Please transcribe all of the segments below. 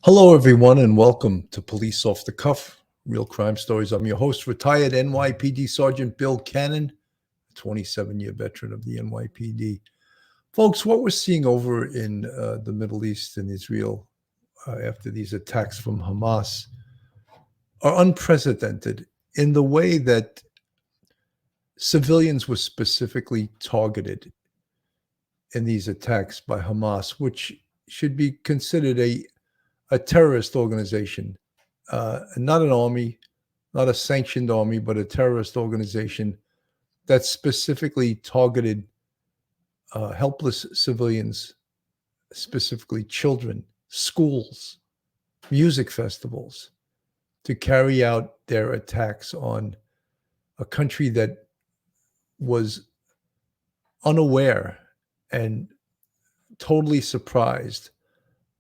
Hello, everyone, and welcome to Police Off the Cuff, Real Crime Stories. I'm your host, retired NYPD Sergeant Bill Cannon, a 27-year veteran of the NYPD. Folks, what we're seeing over in the Middle East and Israel after these attacks from Hamas are unprecedented in the way that civilians were specifically targeted in these attacks by Hamas, which should be considered a terrorist organization, not an army, not a sanctioned army, but a terrorist organization that specifically targeted helpless civilians, specifically children, schools, music festivals, to carry out their attacks on a country that was unaware and totally surprised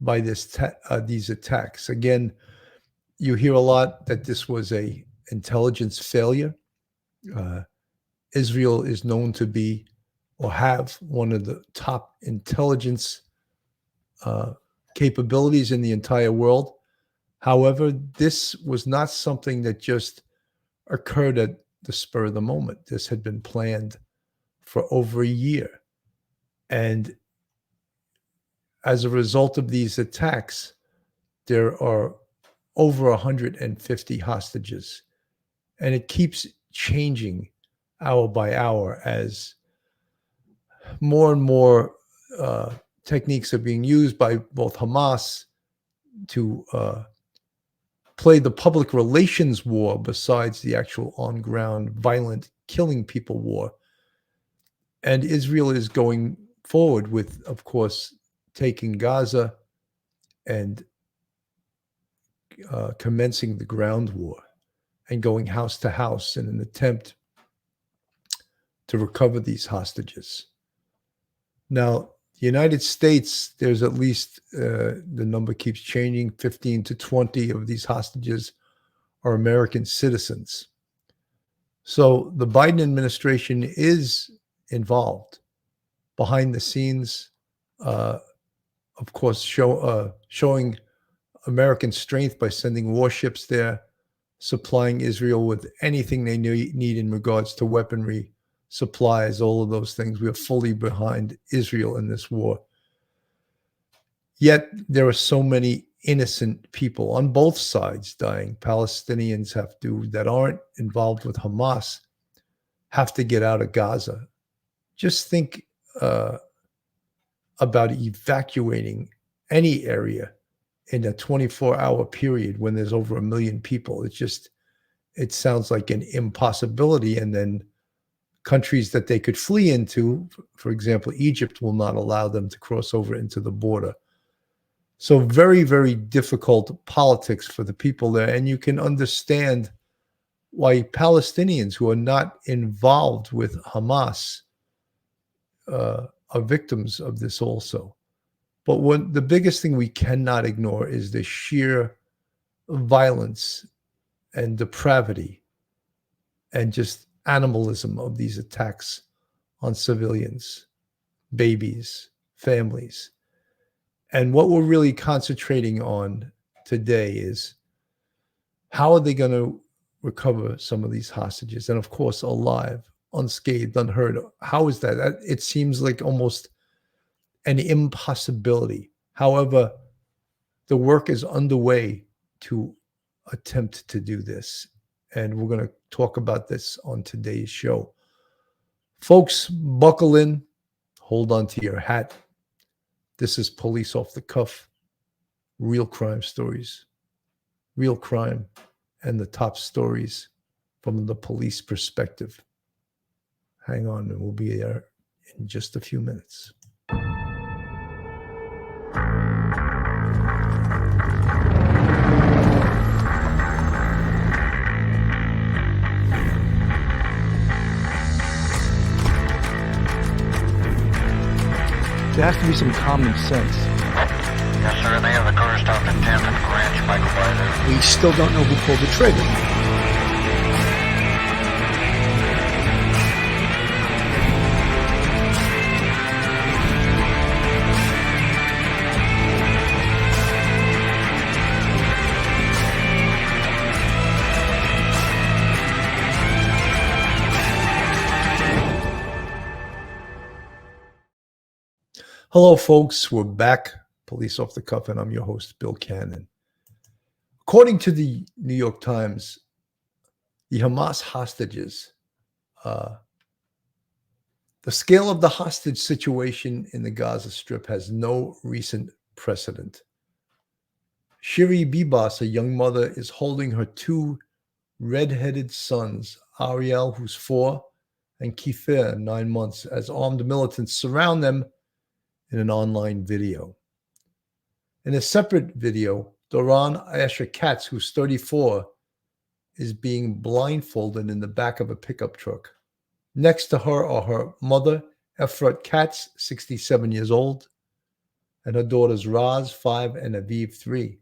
by these attacks. Again, you hear a lot that this was a intelligence failure. Israel is known to be or have one of the top intelligence capabilities in the entire world. However, this was not something that just occurred at the spur of the moment. This had been planned for over a year. And as a result of these attacks, there are over 150 hostages. And it keeps changing hour by hour as more and more techniques are being used by both Hamas to play the public relations war besides the actual on-ground violent killing people war. And Israel is going forward with, of course, taking Gaza and commencing the ground war and going house to house in an attempt to recover these hostages. Now, the United States, there's at least, the number keeps changing, 15 to 20 of these hostages are American citizens. So the Biden administration is involved behind the scenes, of course, showing American strength by sending warships there, supplying Israel with anything they need in regards to weaponry, supplies, all of those things. We are fully behind Israel in this war. Yet there are so many innocent people on both sides dying. Palestinians that aren't involved with Hamas have to get out of Gaza. Just think about evacuating any area in a 24-hour period when there's over 1 million people. It sounds like an impossibility. And then countries that they could flee into, for example, Egypt, will not allow them to cross over into the border. So very, very difficult politics for the people there. And you can understand why Palestinians who are not involved with Hamas are victims of this also. But the biggest thing we cannot ignore is the sheer violence and depravity and just animalism of these attacks on civilians, babies, families. And what we're really concentrating on today is how are they going to recover some of these hostages? And of course, alive, unscathed, unhurt. How is that? It seems like almost an impossibility. However, the work is underway to attempt to do this. And we're going to talk about this on today's show. Folks, buckle in, hold on to your hat. This is Police Off the Cuff, real crime stories, real crime, and the top stories from the police perspective. Hang on, and we'll be there in just a few minutes. There has to be some common sense. Yes, sir. They have the car stopped at 10th and Ranch Microbizer. We still don't know who pulled the trigger. Hello, folks. We're back. Police Off the Cuff, and I'm your host, Bill Cannon. According to the New York Times, the Hamas hostages, the scale of the hostage situation in the Gaza Strip has no recent precedent. Shiri Bibas, a young mother, is holding her two red-headed sons, Ariel, who's 4, and Kifir, 9 months, as armed militants surround them in an online video. In a separate video, Doron Asher Katz, who's 34, is being blindfolded in the back of a pickup truck. Next to her are her mother, Efrat Katz, 67 years old, and her daughters Raz, 5, and Aviv, 3.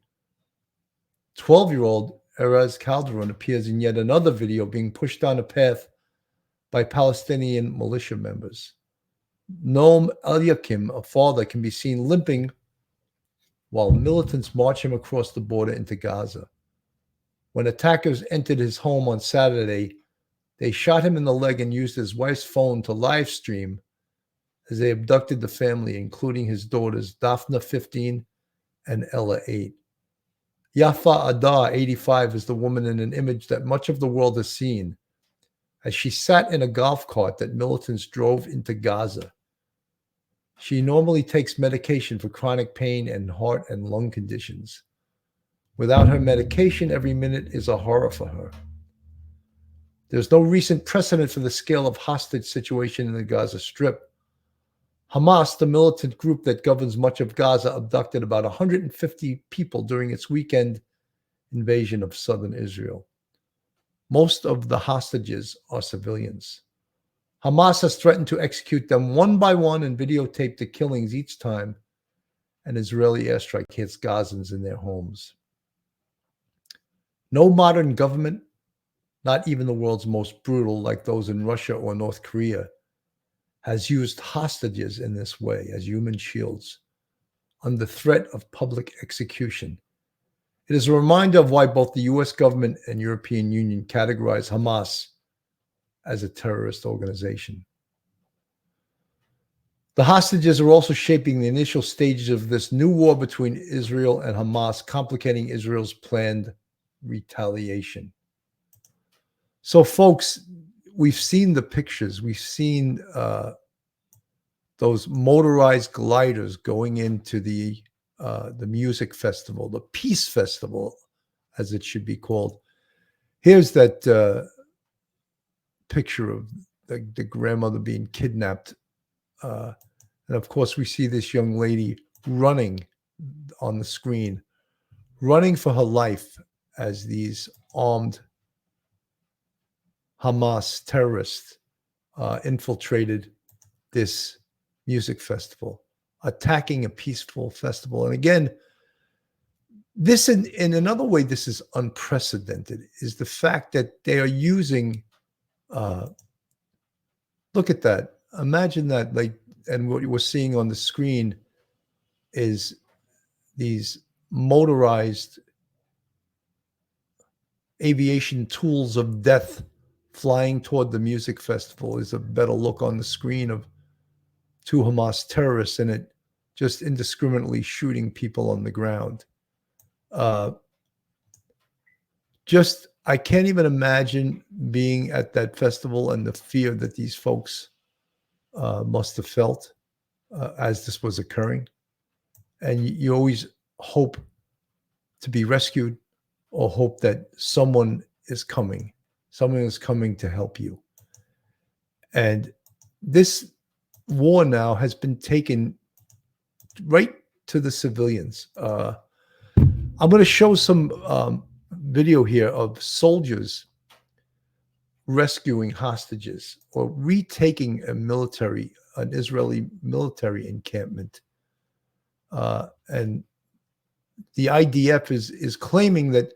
12-year-old Erez Calderon appears in yet another video being pushed down a path by Palestinian militia members. Noam Eliakim, a father, can be seen limping while militants march him across the border into Gaza. When attackers entered his home on Saturday, they shot him in the leg and used his wife's phone to live stream as they abducted the family, including his daughters, Daphna, 15, and Ella, 8. Yafa Adar, 85, is the woman in an image that much of the world has seen as she sat in a golf cart that militants drove into Gaza. She normally takes medication for chronic pain and heart and lung conditions. Without her medication, every minute is a horror for her. There's no recent precedent for the scale of hostage situation in the Gaza Strip. Hamas, the militant group that governs much of Gaza, abducted about 150 people during its weekend invasion of southern Israel. Most of the hostages are civilians. Hamas has threatened to execute them one by one and videotape the killings each time an Israeli airstrike hits Gazans in their homes. No modern government, not even the world's most brutal like those in Russia or North Korea, has used hostages in this way as human shields under threat of public execution. It is a reminder of why both the US government and European Union categorize Hamas as a terrorist organization. The hostages are also shaping the initial stages of this new war between Israel and Hamas, complicating Israel's planned retaliation. So, folks, we've seen the pictures. We've seen those motorized gliders going into the music festival, the Peace Festival, as it should be called. Here's that picture of the grandmother being kidnapped. And of course, we see this young lady running on the screen, running for her life as these armed Hamas terrorists infiltrated this music festival, attacking a peaceful festival. And again, this in another way, this is unprecedented, is the fact that they are using, look at that. Imagine that, like, and what we're seeing on the screen is these motorized aviation tools of death flying toward the music festival. Is a better look on the screen of two Hamas terrorists in it, just indiscriminately shooting people on the ground. I can't even imagine being at that festival and the fear that these folks must have felt as this was occurring. And you always hope to be rescued or hope that someone is coming to help you. And this war now has been taken right to the civilians. I'm going to show some video here of soldiers rescuing hostages or retaking an Israeli military encampment. And the IDF is claiming that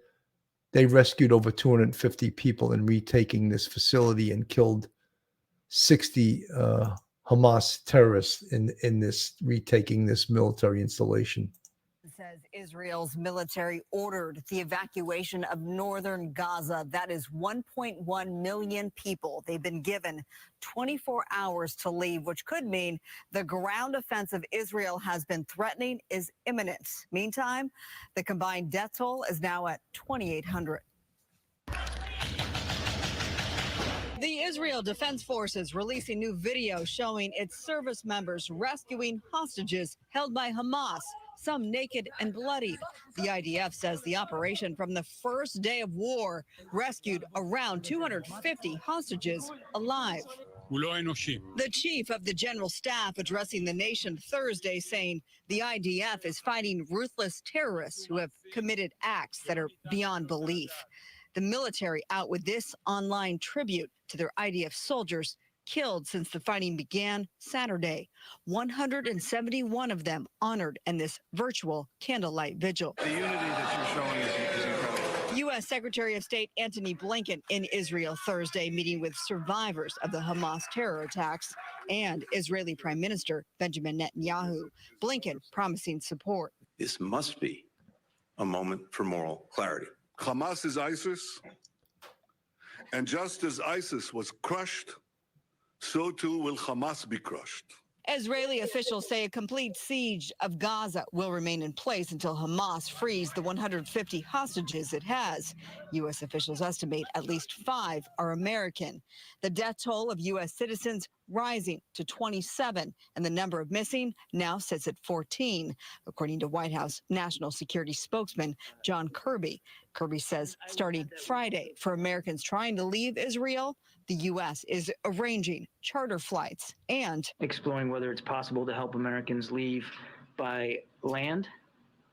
they rescued over 250 people in retaking this facility and killed 60 Hamas terrorists in this retaking this military installation. says Israel's military ordered the evacuation of northern Gaza. That is 1.1 million people. They've been given 24 hours to leave, which could mean the ground offensive Israel has been threatening is imminent. Meantime, the combined death toll is now at 2,800. The Israel Defense Forces releasing new video showing its service members rescuing hostages held by Hamas, some naked and bloodied. The IDF says the operation from the first day of war rescued around 250 hostages alive. The chief of the general staff addressing the nation Thursday saying the IDF is fighting ruthless terrorists who have committed acts that are beyond belief. The military out with this online tribute to their IDF soldiers killed since the fighting began Saturday. 171 of them honored in this virtual candlelight vigil. The unity that you're showing is incredible. U.S. Secretary of State Antony Blinken in Israel Thursday, meeting with survivors of the Hamas terror attacks and Israeli Prime Minister Benjamin Netanyahu. Blinken promising support. This must be a moment for moral clarity. Hamas is ISIS, and just as ISIS was crushed, so too will Hamas be crushed. Israeli officials say a complete siege of Gaza will remain in place until Hamas frees the 150 hostages it has. U.S. officials estimate at least 5 are American. The death toll of U.S. citizens rising to 27, and the number of missing now sits at 14, according to White House National Security spokesman John Kirby. Kirby says starting Friday, for Americans trying to leave Israel, the U.S. is arranging charter flights and exploring whether it's possible to help Americans leave by land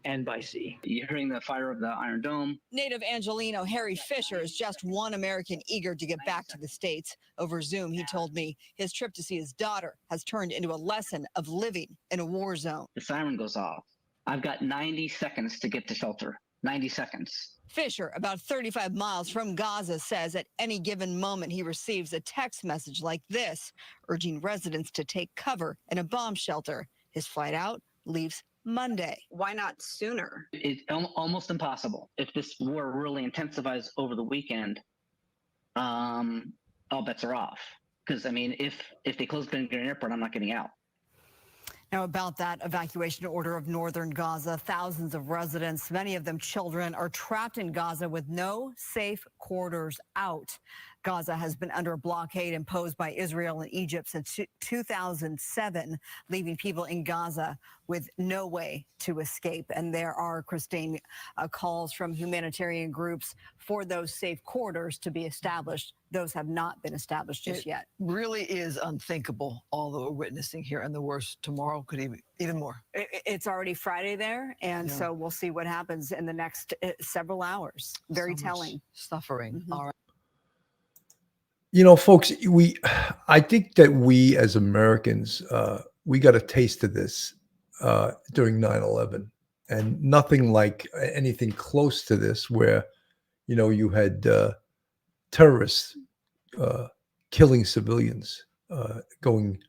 and by sea. Hearing the fire of the Iron Dome. Native Angelino Harry Fisher is just one American eager to get back to the States. Over Zoom, he told me his trip to see his daughter has turned into a lesson of living in a war zone. The siren goes off. I've got 90 seconds to get to shelter. 90 seconds. Fisher, about 35 miles from Gaza, says at any given moment he receives a text message like this, urging residents to take cover in a bomb shelter. His flight out leaves Monday. Why not sooner? It's almost impossible. If this war really intensifies over the weekend, all bets are off. Because, I mean, if they close Ben Gurion Airport, I'm not getting out. Now, about that evacuation order of northern Gaza, thousands of residents, many of them children, are trapped in Gaza with no safe quarters out. Gaza has been under a blockade imposed by Israel and Egypt since 2007, leaving people in Gaza with no way to escape. And there are, Christine, calls from humanitarian groups for those safe corridors to be established. Those have not been established just yet. Really is unthinkable, all that we're witnessing here, and the worst tomorrow could even more. It's already Friday there, and so we'll see what happens in the next several hours. Very telling. Suffering. Mm-hmm. All right. You know, folks, I think that we as Americans, we got a taste of this during 9/11, and nothing like anything close to this, where, you know, you had terrorists killing civilians, going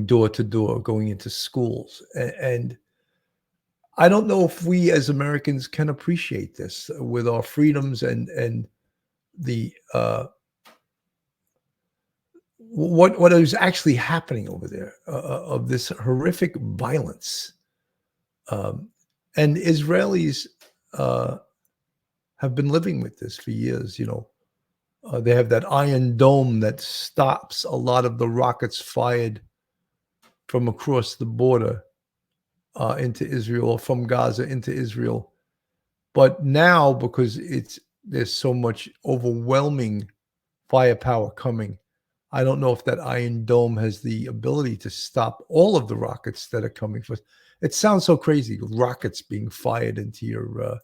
door to door, going into schools, and I don't know if we as Americans can appreciate this with our freedoms and the what is actually happening over there, of this horrific violence. And Israelis have been living with this for years. You know, they have that Iron Dome that stops a lot of the rockets fired from across the border into Israel, or from Gaza into Israel. But now, because there's so much overwhelming firepower coming, I don't know if that Iron Dome has the ability to stop all of the rockets that are coming for us. It sounds so crazy, rockets being fired into your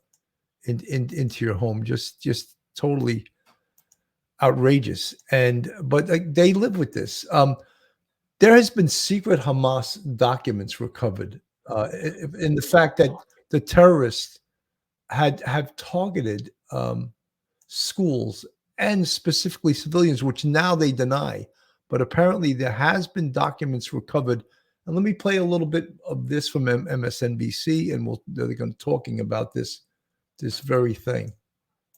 into your home, just totally outrageous. But they live with this. There has been secret Hamas documents recovered in the fact that the terrorists have targeted schools and specifically civilians, which now they deny. But apparently there has been documents recovered And let me play a little bit of this from MSNBC, and they're going to talking about this very thing.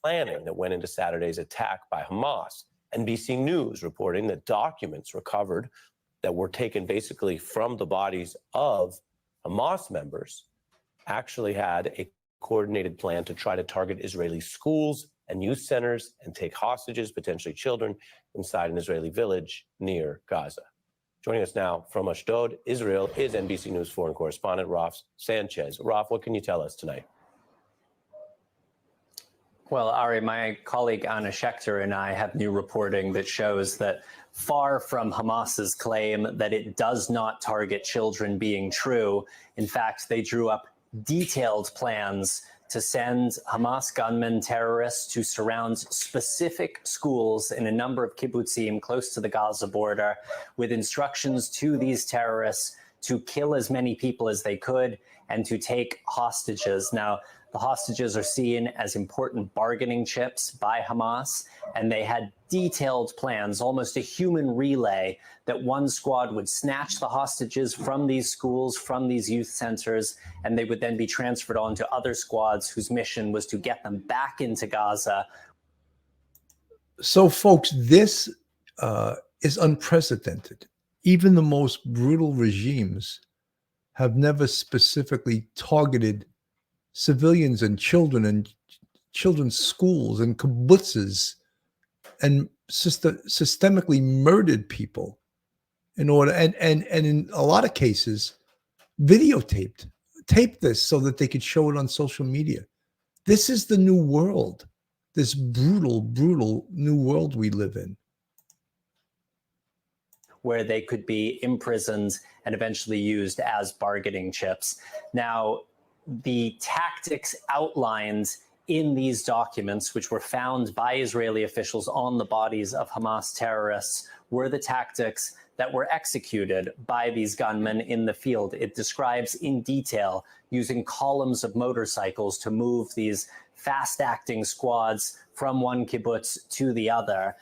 Planning that went into Saturday's attack by Hamas. NBC News reporting that documents recovered that were taken basically from the bodies of Hamas members actually had a coordinated plan to try to target Israeli schools and youth centers and take hostages, potentially children, inside an Israeli village near Gaza. Joining us now from Ashdod, Israel, is NBC News foreign correspondent Raf Sanchez. Raf, what can you tell us tonight? Well, Ari, my colleague Anna Schechter and I have new reporting that shows that far from Hamas's claim that it does not target children being true, in fact, they drew up detailed plans to send Hamas gunmen terrorists to surround specific schools in a number of kibbutzim close to the Gaza border, with instructions to these terrorists to kill as many people as they could and to take hostages. Now, the hostages are seen as important bargaining chips by Hamas, and they had detailed plans, almost a human relay, that one squad would snatch the hostages from these schools, from these youth centers, and they would then be transferred on to other squads whose mission was to get them back into Gaza. So, folks, this is unprecedented. Even the most brutal regimes have never specifically targeted civilians and children's schools and kibbutzes and systemically murdered people in order, and in a lot of cases taped this so that they could show it on social media. This is the new world, this brutal new world we live in, where they could be imprisoned and eventually used as bargaining chips. Now, the tactics outlined in these documents, which were found by Israeli officials on the bodies of Hamas terrorists, were the tactics that were executed by these gunmen in the field. It describes in detail using columns of motorcycles to move these fast-acting squads from one kibbutz to the other.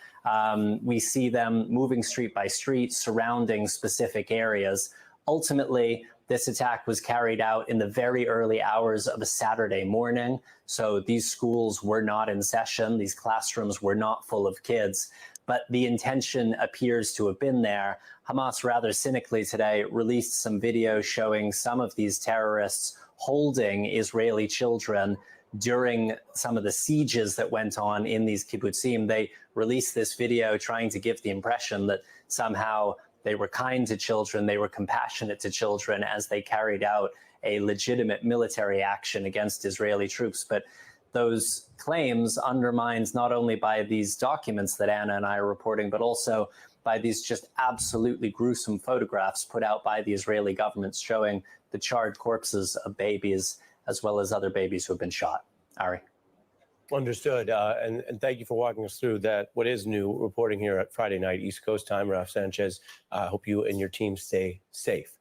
We see them moving street by street, surrounding specific areas. Ultimately, this attack was carried out in the very early hours of a Saturday morning. So these schools were not in session. These classrooms were not full of kids. But the intention appears to have been there. Hamas, rather cynically today, released some video showing some of these terrorists holding Israeli children during some of the sieges that went on in these kibbutzim. They released this video trying to give the impression that somehow they were kind to children, they were compassionate to children as they carried out a legitimate military action against Israeli troops. But those claims undermined not only by these documents that Anna and I are reporting, but also by these just absolutely gruesome photographs put out by the Israeli government showing the charred corpses of babies as well as other babies who have been shot. Ari. Understood. And thank you for walking us through that. What is new reporting here at Friday night, East Coast time, Raf Sanchez. I hope you and your team stay safe.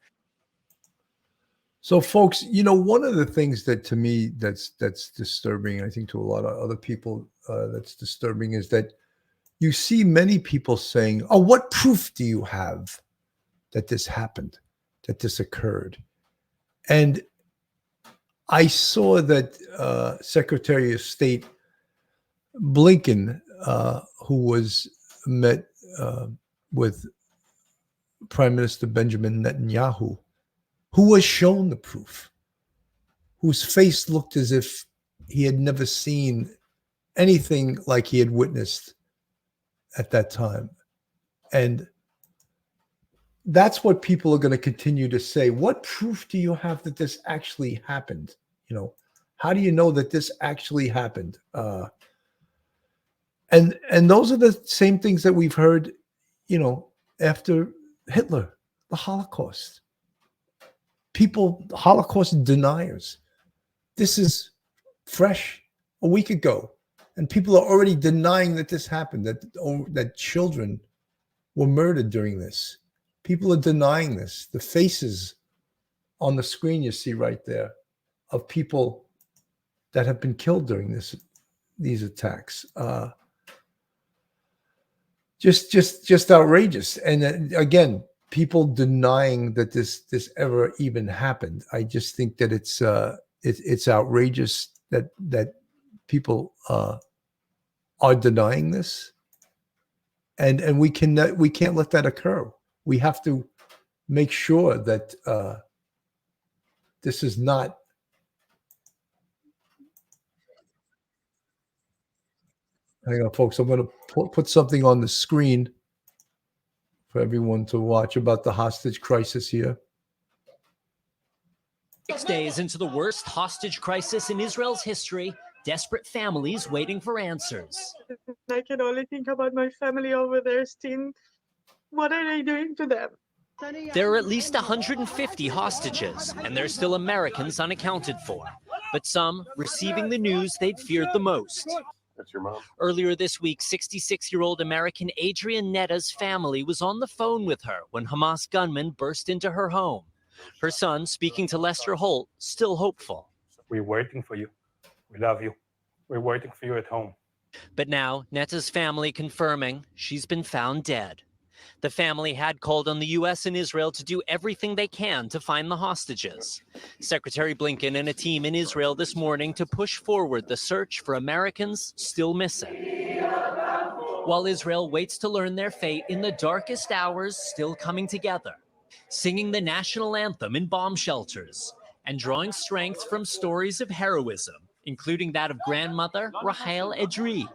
So, folks, one of the things that to me that's disturbing, and I think to a lot of other people that's disturbing, is that you see many people saying, "Oh, what proof do you have that this happened, that this occurred?" And I saw that Secretary of State Blinken, who was met with Prime Minister Benjamin Netanyahu, who was shown the proof, whose face looked as if he had never seen anything like he had witnessed at that time. And that's what people are going to continue to say. What proof do you have that this actually happened? How do you know that this actually happened? And those are the same things that we've heard, after Hitler, the Holocaust. People, Holocaust deniers. This is fresh a week ago, and people are already denying that this happened, that children were murdered during this. People are denying this. The faces on the screen you see right there of people that have been killed during these attacks. Just outrageous. And again, people denying that this ever even happened. I just think that it's outrageous that people are denying this, and we can't let that occur. We have to make sure that this is not. Hang on, folks. I'm going to put something on the screen for everyone to watch about the hostage crisis here. 6 days into the worst hostage crisis in Israel's history, desperate families waiting for answers. I can only think about my family over there, Steve. What are they doing to them? There are at least 150 hostages, and there's still Americans unaccounted for. But some receiving the news they'd feared the most. That's your mom. Earlier this week, 66-year-old American Adrian Netta's family was on the phone with her when Hamas gunmen burst into her home. Her son, speaking to Lester Holt, still hopeful. We're waiting for you. We love you. We're waiting for you at home. But now, Netta's family confirming she's been found dead. The family had called on the U.S. and Israel to do everything they can to find the hostages. Secretary Blinken and a team in Israel this morning to push forward the search for Americans still missing. While Israel waits to learn their fate in the darkest hours still coming together, singing the national anthem in bomb shelters, and drawing strength from stories of heroism, including that of grandmother Rahel Edri.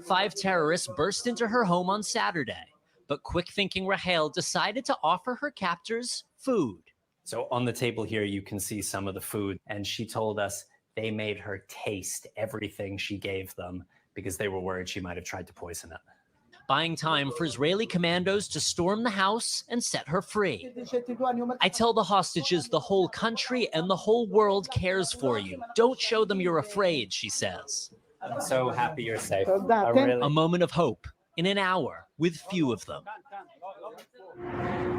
5 terrorists burst into her home on Saturday, but quick-thinking Rahel decided to offer her captors food. So on the table here, you can see some of the food, and she told us they made her taste everything she gave them because they were worried she might have tried to poison it. Buying time for Israeli commandos to storm the house and set her free. I tell the hostages the whole country and the whole world cares for you. Don't show them you're afraid, she says. I'm so happy you're safe. A moment of hope in an hour with few of them.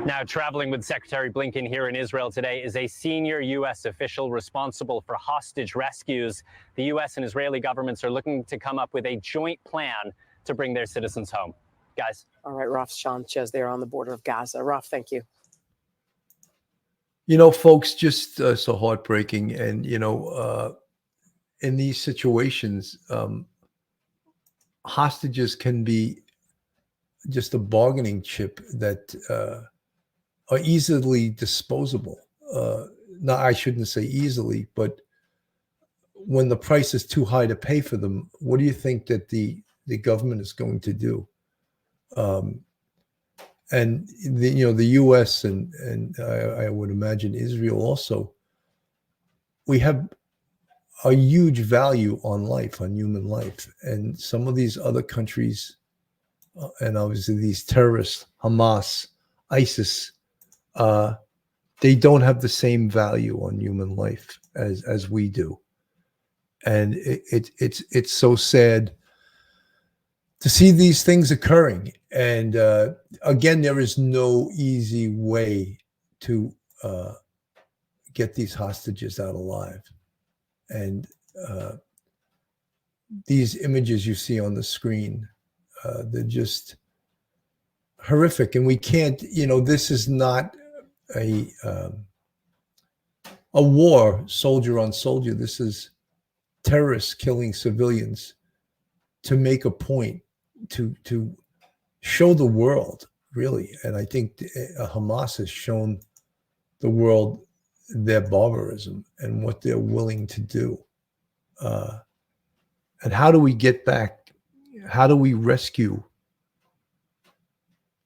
Now, traveling with Secretary Blinken here in Israel today is a senior U.S. official responsible for hostage rescues. The U.S. and Israeli governments are looking to come up with a joint plan to bring their citizens home. Guys. All right, Raf Sanchez there on the border of Gaza. Raf, thank you. You know, folks, just so heartbreaking. And, you know, in these situations, hostages can be just a bargaining chip that are easily disposable. No, I shouldn't say easily, but when the price is too high to pay for them, what do you think that the government is going to do? And the U.S. and I would imagine Israel also, we have a huge value on life, on human life, and some of these other countries, and obviously these terrorists, Hamas, ISIS, they don't have the same value on human life as we do, and it's so sad to see these things occurring. And again, there is no easy way to get these hostages out alive. And these images you see on the screen, they're just horrific. And we can't, this is not a war, soldier on soldier. This is terrorists killing civilians to make a point, to show the world, really. And I think Hamas has shown the world their barbarism and what they're willing to do. And how do we get back? How do we rescue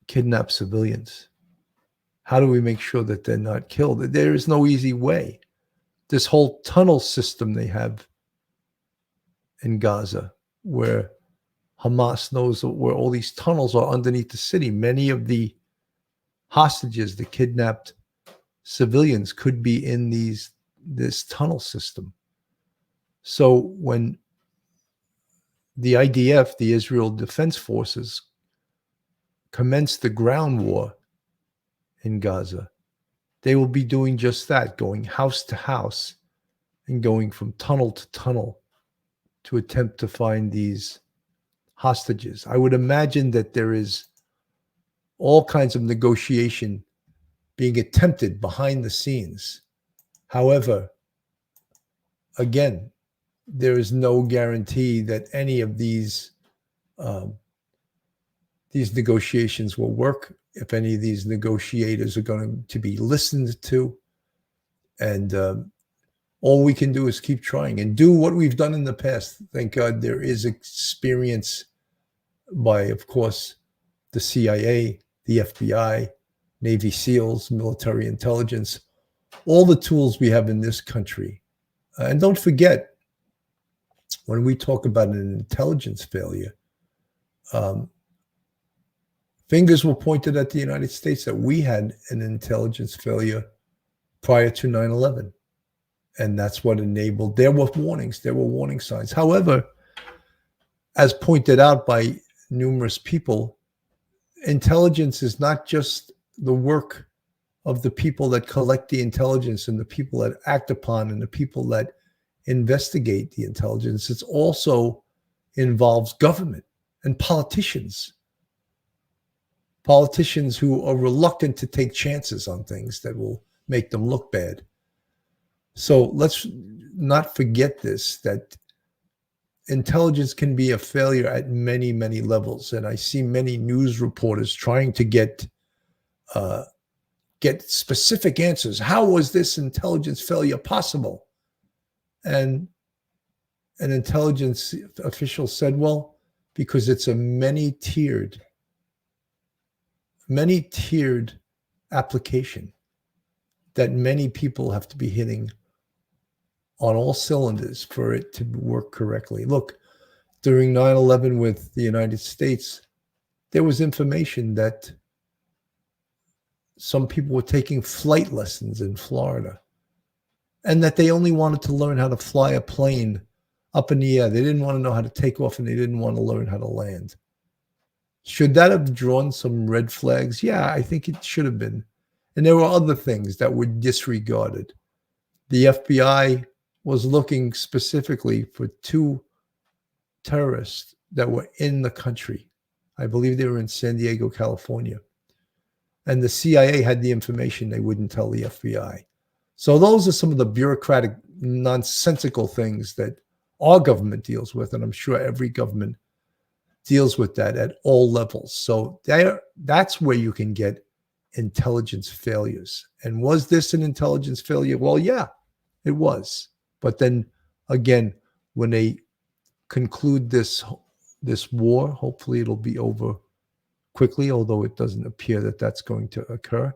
kidnapped civilians? How do we make sure that they're not killed? There is no easy way. This whole tunnel system they have in Gaza, where Hamas knows where all these tunnels are underneath the city. Many of the hostages, the kidnapped civilians, could be in this tunnel system. So when the IDF, the Israel Defense Forces, commence the ground war in Gaza, they will be doing just that, going house to house and going from tunnel to tunnel to attempt to find these hostages. I would imagine that there is all kinds of negotiation being attempted behind the scenes. However, again, there is no guarantee that any of these negotiations will work, if any of these negotiators are going to be listened to. And all we can do is keep trying and do what we've done in the past. Thank God there is experience by, of course, the CIA, the FBI, Navy SEALs, military intelligence, all the tools we have in this country. And don't forget, when we talk about an intelligence failure, fingers were pointed at the United States that we had an intelligence failure prior to 9/11. And that's what enabled, there were warnings, there were warning signs. However, as pointed out by numerous people, intelligence is not just the work of the people that collect the intelligence and the people that act upon and the people that investigate the intelligence. It also involves government and politicians who are reluctant to take chances on things that will make them look bad. So let's not forget this, that intelligence can be a failure at many, many levels. And I see many news reporters trying to get specific answers. How was this intelligence failure possible? And an intelligence official said, well, because it's a many-tiered application that many people have to be hitting on all cylinders for it to work correctly. Look, during 9/11 with the United States, there was information that some people were taking flight lessons in Florida and that they only wanted to learn how to fly a plane up in the air. They didn't want to know how to take off and they didn't want to learn how to land. Should that have drawn some red flags? Yeah, I think it should have been. And there were other things that were disregarded. The FBI was looking specifically for 2 terrorists that were in the country. I believe they were in San Diego, California. And the CIA had the information they wouldn't tell the FBI. So those are some of the bureaucratic, nonsensical things that our government deals with. And I'm sure every government deals with that at all levels. So that's where you can get intelligence failures. And was this an intelligence failure? Well, yeah, it was. But then again, when they conclude this war, hopefully it'll be over quickly, although it doesn't appear that that's going to occur.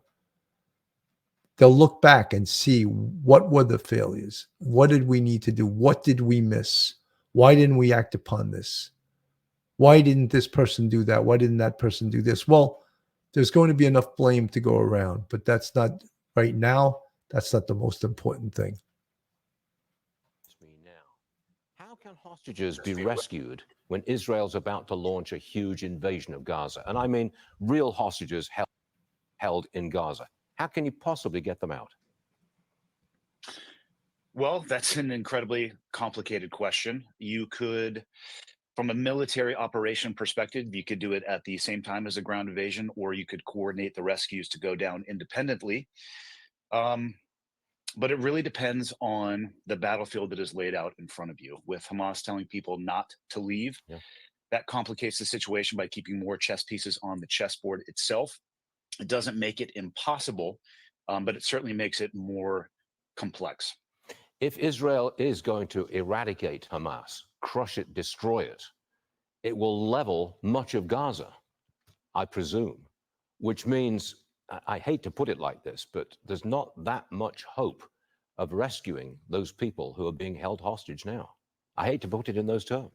They'll look back and see what were the failures. What did we need to do? What did we miss? Why didn't we act upon this? Why didn't this person do that? Why didn't that person do this? Well, there's going to be enough blame to go around, but that's not right now. That's not the most important thing. How can hostages be rescued when Israel's about to launch a huge invasion of Gaza? And I mean real hostages held in Gaza. How can you possibly get them out? Well, that's an incredibly complicated question. You could, from a military operation perspective, you could do it at the same time as a ground invasion, or you could coordinate the rescues to go down independently. But it really depends on the battlefield that is laid out in front of you. With Hamas telling people not to leave, that complicates the situation by keeping more chess pieces on the chessboard itself. It doesn't make it impossible, but it certainly makes it more complex. If Israel is going to eradicate Hamas, crush it, destroy it, it will level much of Gaza, I presume, which means, I hate to put it like this, but there's not that much hope of rescuing those people who are being held hostage now. I hate to put it in those terms.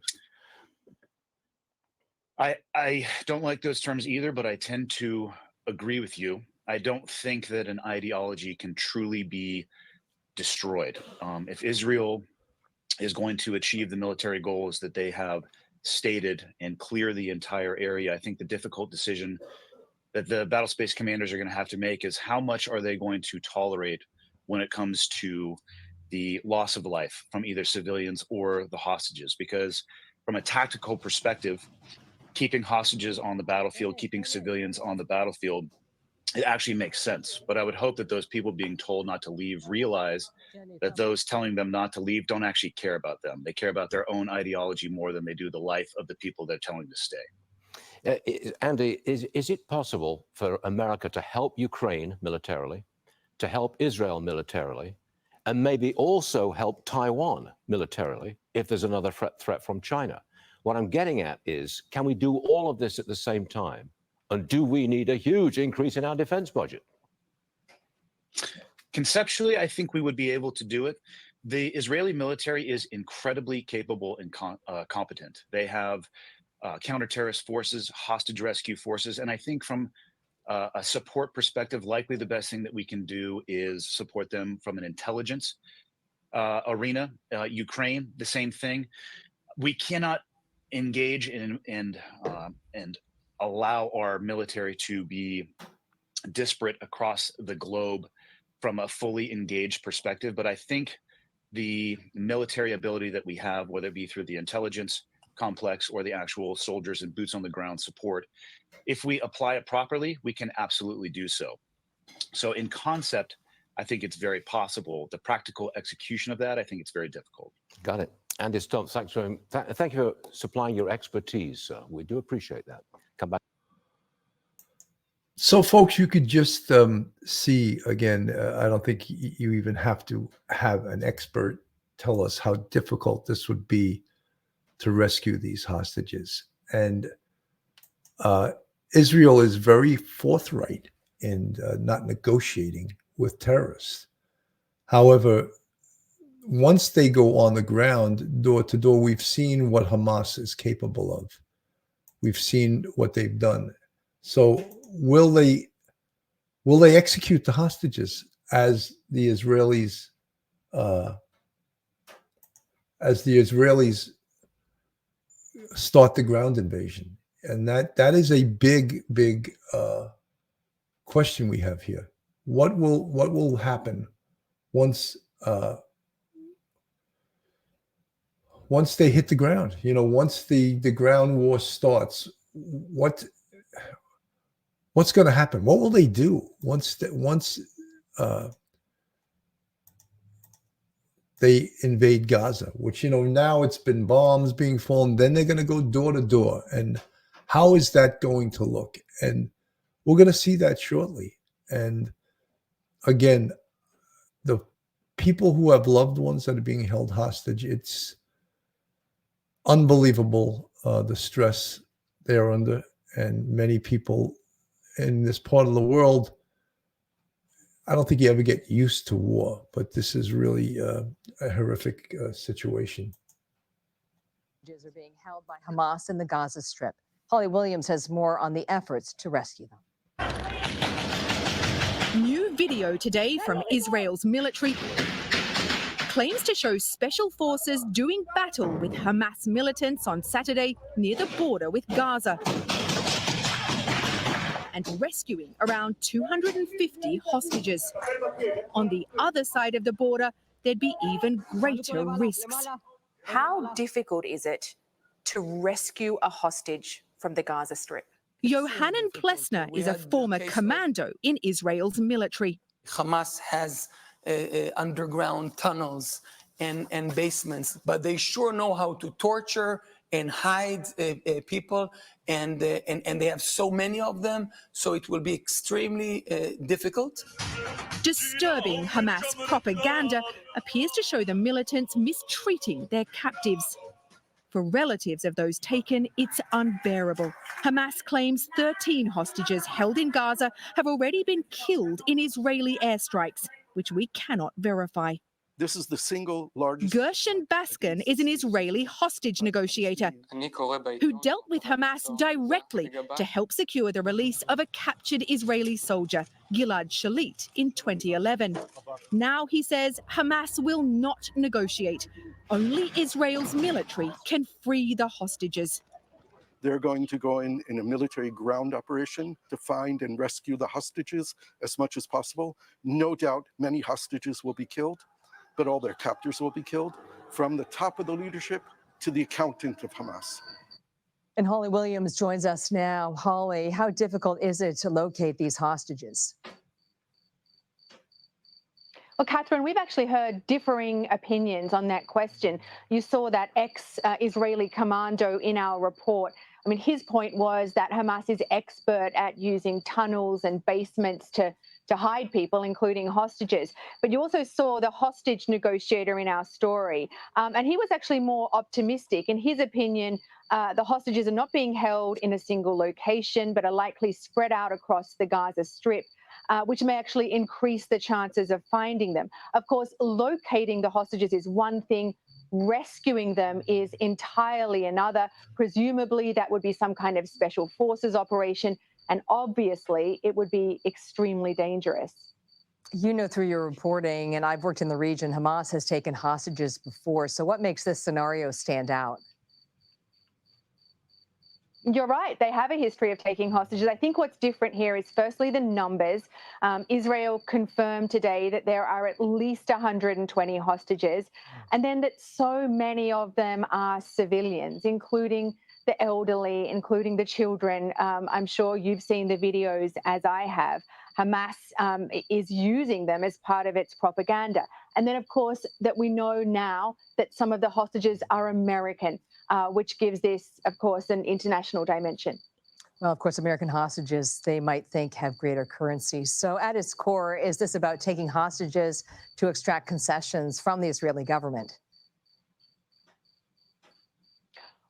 I don't like those terms either, but I tend to agree with you. I don't think that an ideology can truly be destroyed. If Israel is going to achieve the military goals that they have stated and clear the entire area, I think the difficult decision that the battle space commanders are going to have to make is how much are they going to tolerate when it comes to the loss of life from either civilians or the hostages. Because from a tactical perspective, keeping hostages on the battlefield, keeping civilians on the battlefield it actually makes sense. But I would hope that those people being told not to leave realize that those telling them not to leave don't actually care about them. They care about their own ideology more than they do the life of the people they're telling to stay. Andy, is it possible for America to help Ukraine militarily, to help Israel militarily, and maybe also help Taiwan militarily if there's another threat from China? What I'm getting at is, can we do all of this at the same time? And do we need a huge increase in our defense budget? Conceptually, I think we would be able to do it. The Israeli military is incredibly capable and competent. They have counter-terrorist forces, hostage rescue forces, and I think from a support perspective, likely the best thing that we can do is support them from an intelligence arena. Ukraine, the same thing. We cannot engage in and allow our military to be disparate across the globe from a fully engaged perspective. But I think the military ability that we have, whether it be through the intelligence complex or the actual soldiers and boots on the ground support, if we apply it properly, we can absolutely do so. So in concept, I think it's very possible. The practical execution of that, I think it's very difficult. Got it. Andy Stumpf, thank you for supplying your expertise. We do appreciate that. Come back. So, folks, you could just see, again, I don't think you even have to have an expert tell us how difficult this would be to rescue these hostages. And Israel is very forthright in not negotiating with terrorists. However, once they go on the ground, door to door, we've seen what Hamas is capable of. We've seen what they've done. So will they execute the hostages as the Israelis start the ground invasion? And that is a big question we have here. What will happen once they hit the ground? Once the ground war starts, what's going to happen? What will they do once they invade Gaza? Which now it's been bombs being fallen. Then they're going to go door to door, and how is that going to look? And we're going to see that shortly. And again, the people who have loved ones that are being held hostage, it's unbelievable the stress they're under, and many people in this part of the world, I don't think you ever get used to war, but this is really a horrific situation. Are being held by Hamas in the Gaza Strip. Holly Williams has more on the efforts to rescue them. New video today from Israel's military claims to show special forces doing battle with Hamas militants on Saturday near the border with Gaza and rescuing around 250 hostages. On the other side of the border, there'd be even greater risks. How difficult is it to rescue a hostage from the Gaza Strip? Yohanan Plesner is a former commando in Israel's military. Hamas has underground tunnels and basements, but they sure know how to torture and hide people, and they have so many of them, so it will be extremely difficult. Disturbing Hamas propaganda appears to show the militants mistreating their captives. For relatives of those taken, it's unbearable. Hamas claims 13 hostages held in Gaza have already been killed in Israeli airstrikes, which we cannot verify. This is the single largest. Gershon Baskin is an Israeli hostage negotiator who dealt with Hamas directly to help secure the release of a captured Israeli soldier, Gilad Shalit, in 2011. Now he says Hamas will not negotiate. Only Israel's military can free the hostages. They're going to go in a military ground operation to find and rescue the hostages as much as possible. No doubt many hostages will be killed, but all their captors will be killed, from the top of the leadership to the accountant of Hamas. And Holly Williams joins us now. Holly, how difficult is it to locate these hostages? Well, Catherine, we've actually heard differing opinions on that question. You saw that ex-Israeli commando in our report. I mean, his point was that Hamas is expert at using tunnels and basements to hide people, including hostages. But you also saw the hostage negotiator in our story, and he was actually more optimistic. In his opinion, the hostages are not being held in a single location, but are likely spread out across the Gaza Strip, which may actually increase the chances of finding them. Of course, locating the hostages is one thing. Rescuing them is entirely another. Presumably, that would be some kind of special forces operation. And obviously, it would be extremely dangerous. You know, through your reporting, and I've worked in the region, Hamas has taken hostages before. So what makes this scenario stand out? You're right. They have a history of taking hostages. I think what's different here is firstly the numbers. Israel confirmed today that there are at least 120 hostages, and then that so many of them are civilians, including the elderly, including the children. I'm sure you've seen the videos, as I have. Hamas is using them as part of its propaganda. And then, of course, that we know now that some of the hostages are American, which gives this, of course, an international dimension. Well, of course, American hostages, they might think, have greater currency. So at its core, is this about taking hostages to extract concessions from the Israeli government?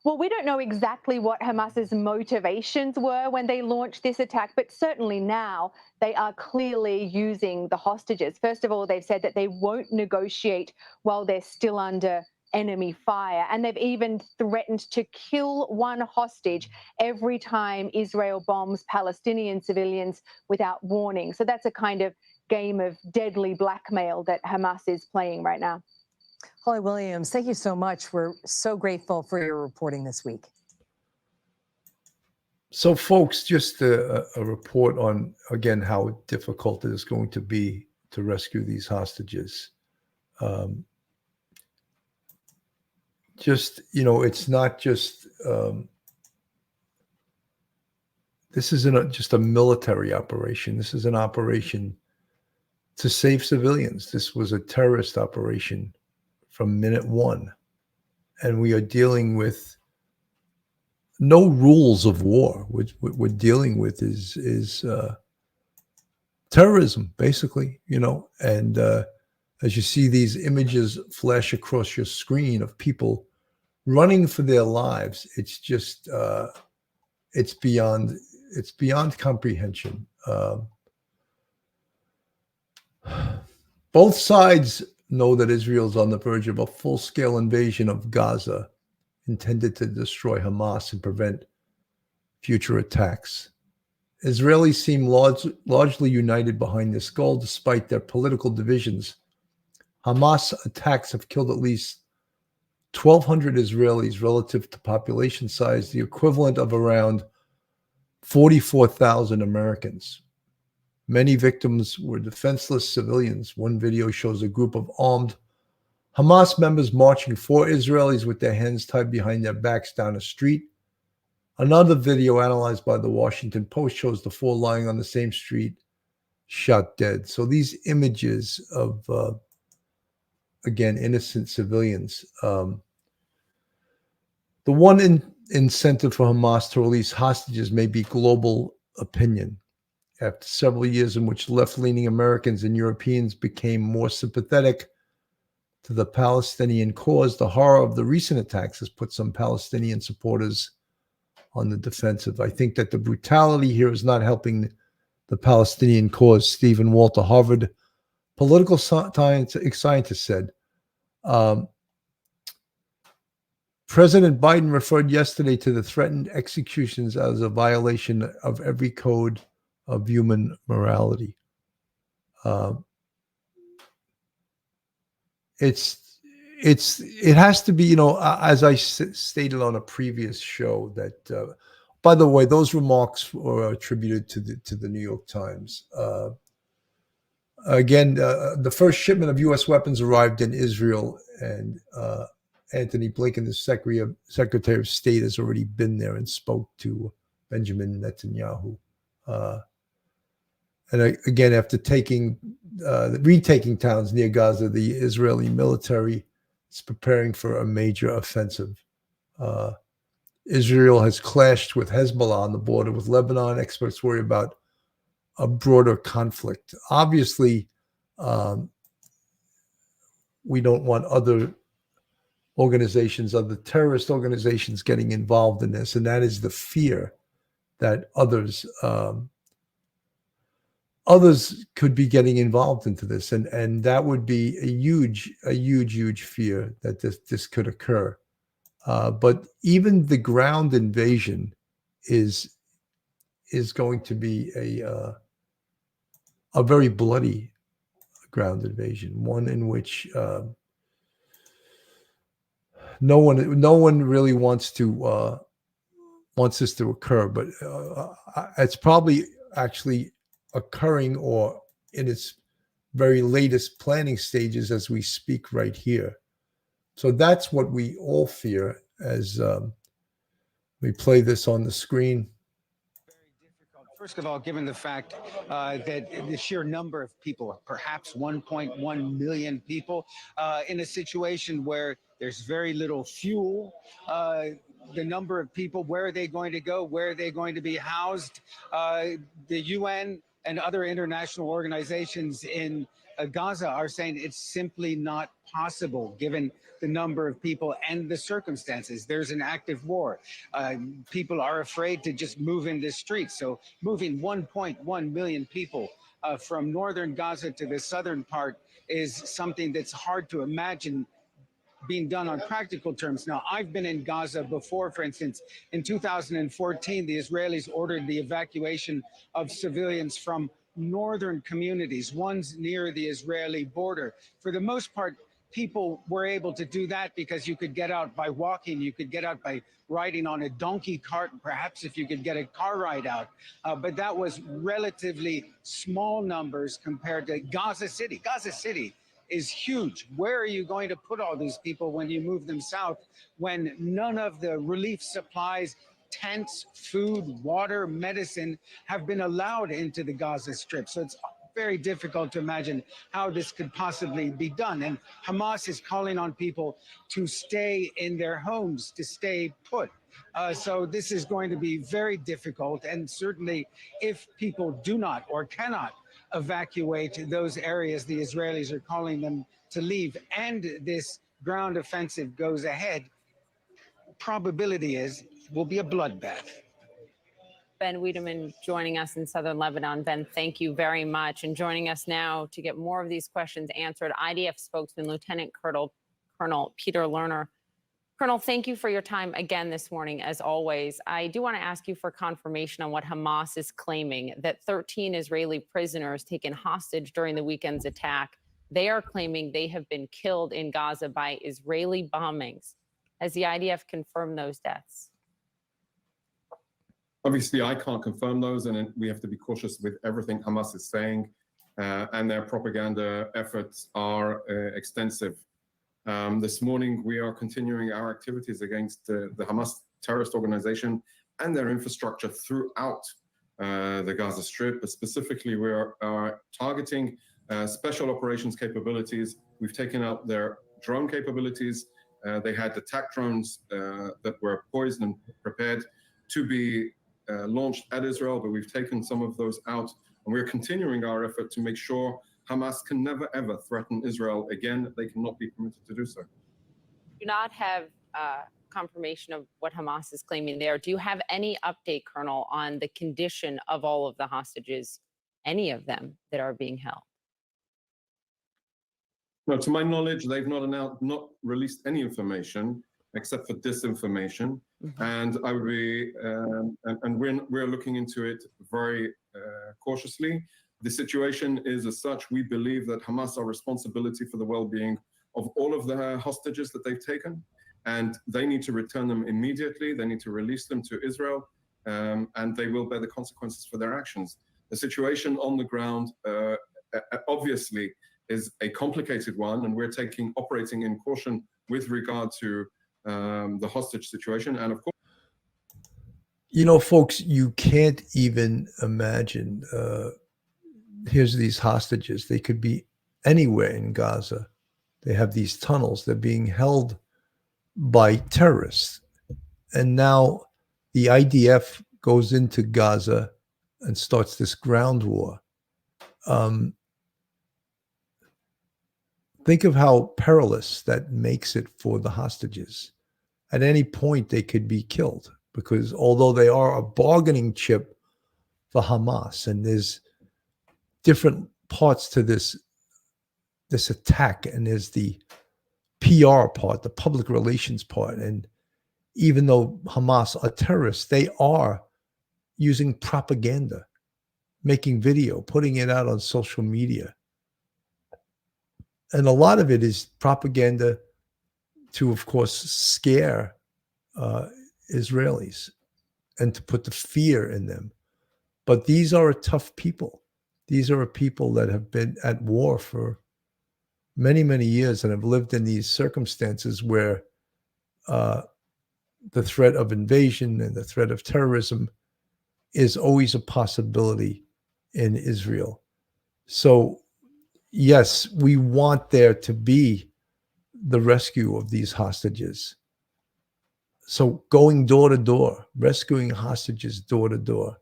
Well, we don't know exactly what Hamas's motivations were when they launched this attack, but certainly now they are clearly using the hostages. First of all, they've said that they won't negotiate while they're still under enemy fire. And they've even threatened to kill one hostage every time Israel bombs Palestinian civilians without warning. So that's a kind of game of deadly blackmail that Hamas is playing right now. Holly Williams, thank you so much. We're so grateful for your reporting this week. So, folks, just a report on, again, how difficult it is going to be to rescue these hostages. Just, you know, it's not just, this isn't just a military operation. This is an operation to save civilians. This was a terrorist operation from minute one. And we are dealing with no rules of war. What we're dealing with is terrorism, basically, you know. And as you see these images flash across your screen of people running for their lives, it's just it's beyond comprehension. Both sides know that Israel's on the verge of a full-scale invasion of Gaza intended to destroy Hamas and prevent future attacks. Israelis seem largely united behind this goal, despite their political divisions. Hamas attacks have killed at least 1,200 Israelis relative to population size, the equivalent of around 44,000 Americans. Many victims were defenseless civilians. One video shows a group of armed Hamas members marching 4 Israelis with their hands tied behind their backs down a street. Another video analyzed by the Washington Post shows the 4 lying on the same street, shot dead. So these images of, again, innocent civilians. The one incentive for Hamas to release hostages may be global opinion. After several years in which left-leaning Americans and Europeans became more sympathetic to the Palestinian cause, the horror of the recent attacks has put some Palestinian supporters on the defensive. I think that the brutality here is not helping the Palestinian cause. Stephen Walter, Harvard political scientist, said, President Biden referred yesterday to the threatened executions as a violation of every code of human morality. It has to be, you know, as I stated on a previous show, that by the way, those remarks were attributed to the New York Times. Again, the first shipment of U.S. weapons arrived in Israel, and Antony Blinken, the Secretary of State, has already been there and spoke to Benjamin Netanyahu. And again, after retaking towns near Gaza, the Israeli military is preparing for a major offensive. Israel has clashed with Hezbollah on the border with Lebanon. Experts worry about a broader conflict. Obviously, we don't want other organizations, other terrorist organizations getting involved in this, and that is the fear that others could be getting involved into this, and that would be a huge fear that this could occur. But even the ground invasion is going to be a very bloody ground invasion, one in which no one really wants this to occur. But it's probably actually occurring or in its very latest planning stages as we speak right here. So that's what we all fear as we play this on the screen. First of all, given the fact that the sheer number of people, perhaps 1.1 million people, in a situation where there's very little fuel, the number of people, where are they going to go? Where are they going to be housed? The UN and other international organizations in Gaza are saying it's simply not possible given the number of people and the circumstances. There's an active war. People are afraid to just move in the streets. So moving 1.1 million people from northern Gaza to the southern part is something that's hard to imagine being done on practical terms. Now, I've been in Gaza before. For instance, in 2014, the Israelis ordered the evacuation of civilians from northern communities, ones near the Israeli border. For the most part, people were able to do that because you could get out by walking, you could get out by riding on a donkey cart, perhaps if you could get a car ride out. But that was relatively small numbers compared to Gaza City. Gaza City is huge. Where are you going to put all these people when you move them south, when none of the relief supplies, tents, food, water, medicine have been allowed into the Gaza Strip? So it's very difficult to imagine how this could possibly be done. And Hamas is calling on people to stay in their homes, to stay put. So this is going to be very difficult. And certainly if people do not or cannot evacuate those areas, the Israelis are calling them to leave, and this ground offensive goes ahead, probability is will be a bloodbath. Ben Wiedemann joining us in southern Lebanon. Ben, thank you very much. And joining us now to get more of these questions answered, IDF spokesman Lieutenant Colonel Peter Lerner. Colonel, thank you for your time again this morning, as always. I do want to ask you for confirmation on what Hamas is claiming, that 13 Israeli prisoners taken hostage during the weekend's attack. They are claiming they have been killed in Gaza by Israeli bombings. Has the IDF confirmed those deaths? Obviously, I can't confirm those, and we have to be cautious with everything Hamas is saying, and their propaganda efforts are extensive. This morning, we are continuing our activities against the Hamas terrorist organization and their infrastructure throughout the Gaza Strip. But specifically, we are targeting special operations capabilities. We've taken out their drone capabilities. They had attack drones that were poised and prepared to be launched at Israel, but we've taken some of those out, and we're continuing our effort to make sure Hamas can never, ever threaten Israel again. They cannot be permitted to do so. Do not have confirmation of what Hamas is claiming there. Do you have any update, Colonel, on the condition of all of the hostages, any of them that are being held? No, to my knowledge, they've not released any information except for disinformation. And I would be, and we're looking into it very cautiously. The situation is as such. We believe that Hamas are responsibility for the well-being of all of the hostages that they've taken, and they need to return them immediately. They need to release them to Israel, and they will bear the consequences for their actions. The situation on the ground, obviously, is a complicated one, and we're operating in caution with regard to the hostage situation. And of course, You know, folks, you can't even imagine. Here's these hostages. They could be anywhere in Gaza. They have these tunnels. They're being held by terrorists. And now the IDF goes into Gaza and starts this ground war. Think of how perilous that makes it for the hostages. At any point, they could be killed because although they are a bargaining chip for Hamas, and there's different parts to this attack, and there's the PR part, the public relations part, and even though Hamas are terrorists, they are using propaganda, making video, putting it out on social media. And a lot of it is propaganda to, of course, scare Israelis and to put the fear in them. But these are tough people. These are people that have been at war for many, many years and have lived in these circumstances where the threat of invasion and the threat of terrorism is always a possibility in Israel. So, yes, we want there to be the rescue of these hostages. So going door to door, rescuing hostages door to door,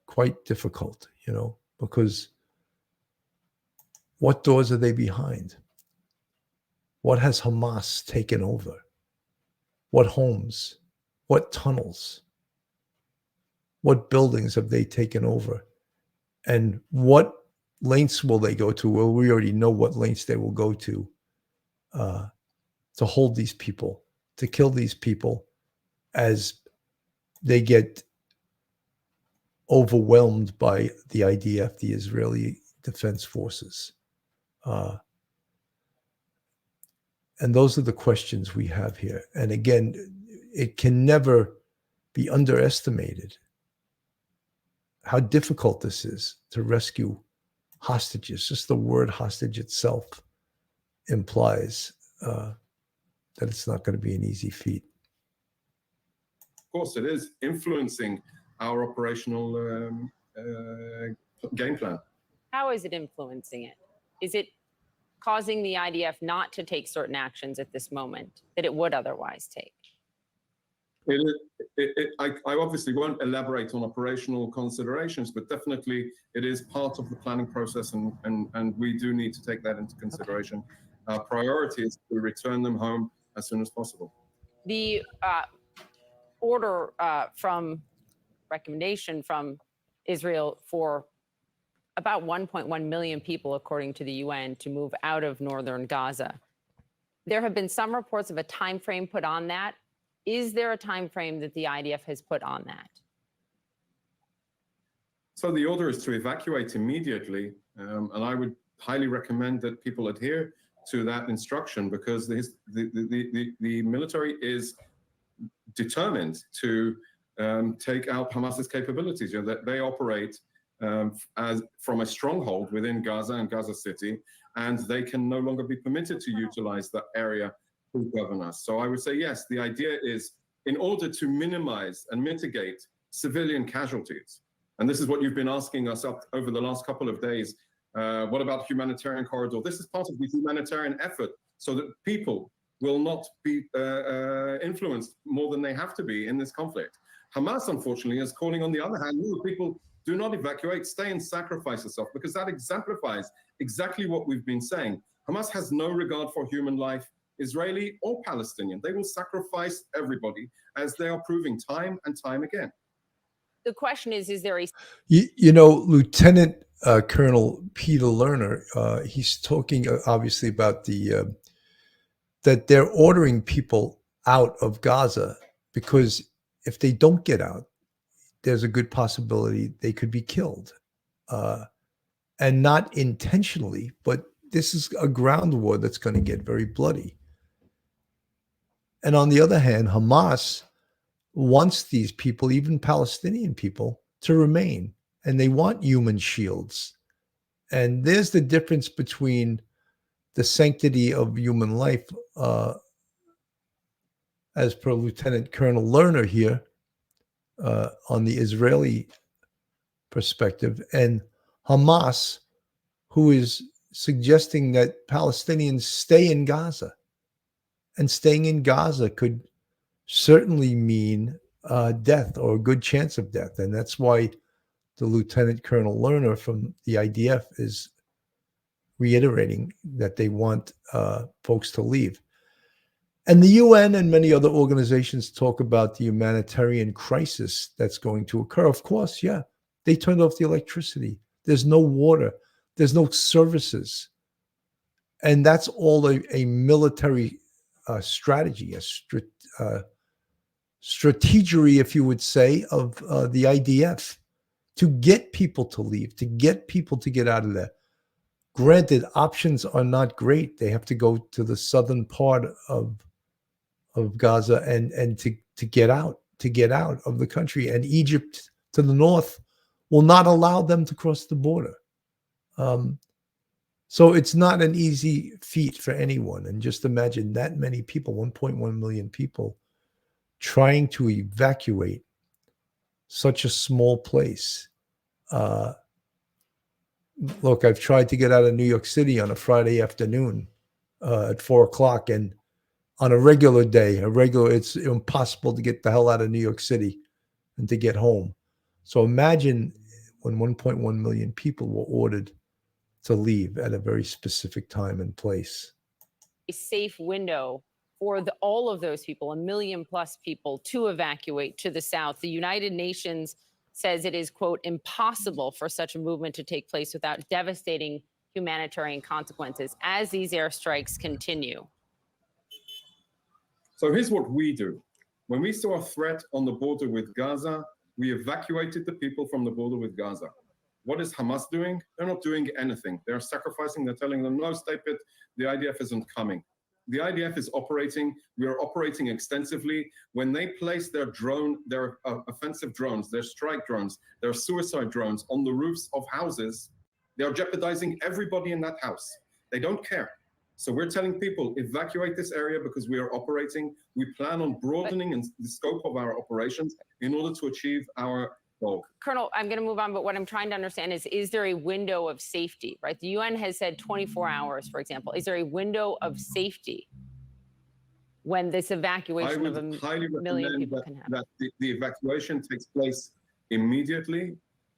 quite difficult, you know, because what doors are they behind? What has Hamas taken over? What homes? What tunnels? What buildings have they taken over? And what lengths will they go to? Well, we already know what lengths they will go to hold these people, to kill these people as they get overwhelmed by the IDF, the Israeli Defense Forces. And those are the questions we have here. And again, it can never be underestimated how difficult this is to rescue hostages. Just the word hostage itself implies that it's not going to be an easy feat. of course, it is influencing our operational game plan. How is it influencing it? Is it causing the IDF not to take certain actions at this moment that it would otherwise take? I obviously won't elaborate on operational considerations, but definitely it is part of the planning process, and we do need to take that into consideration. Our priority is to return them home as soon as possible. The recommendation from Israel for about 1.1 million people, according to the UN, to move out of northern Gaza. There have been some reports of a time frame put on that. Is there a time frame that the IDF has put on that? So the order is to evacuate immediately, and I would highly recommend that people adhere to that instruction, because the military is determined to take out Hamas's capabilities. You know, that they operate as from a stronghold within Gaza and Gaza City, and they can no longer be permitted to utilize that area to govern us. So I would say, yes, the idea is, in order to minimize and mitigate civilian casualties, and this is what you've been asking us up over the last couple of days, what about humanitarian corridor? This is part of the humanitarian effort so that people will not be influenced more than they have to be in this conflict. Hamas, unfortunately, is calling, on the other hand, people do not evacuate, stay and sacrifice yourself, because that exemplifies exactly what we've been saying. Hamas has no regard for human life, Israeli or Palestinian. They will sacrifice everybody, as they are proving time and time again. The question is there a... You know, Lieutenant Colonel Peter Lerner, he's talking obviously about that they're ordering people out of Gaza, because if they don't get out, there's a good possibility they could be killed. And not intentionally, but this is a ground war that's going to get very bloody. And on the other hand, Hamas wants these people, even Palestinian people, to remain. And they want human shields. And there's the difference between the sanctity of human life, as per Lieutenant Colonel Lerner here, on the Israeli perspective, and Hamas, who is suggesting that Palestinians stay in Gaza. And staying in Gaza could certainly mean death or a good chance of death. And that's why the Lieutenant Colonel Lerner from the IDF is reiterating that they want folks to leave. And the UN and many other organizations talk about the humanitarian crisis that's going to occur. Of course, yeah, they turned off the electricity. There's no water. There's no services. And that's all a military strategy, a strategery, if you would say, of the IDF to get people to leave, to get people to get out of there. Granted, options are not great. They have to go to the southern part of Gaza and to get out of the country. And Egypt to the north will not allow them to cross the border. So it's not an easy feat for anyone. And just imagine that many people, 1.1 million people, trying to evacuate such a small place. Look, I've tried to get out of New York City on a Friday afternoon at 4:00, and on a regular day, it's impossible to get the hell out of New York City and to get home. So imagine when 1.1 million people were ordered to leave at a very specific time and place. A safe window for all of those people, 1 million plus people, to evacuate to the south. The United Nations says it is, quote, impossible for such a movement to take place without devastating humanitarian consequences as these airstrikes continue. So here's what we do. When we saw a threat on the border with Gaza, we evacuated the people from the border with Gaza. What is Hamas doing? They're not doing anything. They're sacrificing. They're telling them, no, stay put. The IDF isn't coming. The IDF is operating. We are operating extensively. When they place their offensive drones, their strike drones, their suicide drones on the roofs of houses, they are jeopardizing everybody in that house. They don't care. So we're telling people, evacuate this area because we are operating. We plan on broadening the scope of our operations in order to achieve our goal. Colonel, I'm going to move on, but what I'm trying to understand is there a window of safety, right? The UN has said 24 hours, for example. Is there a window of safety when this evacuation of a million people can happen? That the evacuation takes place immediately.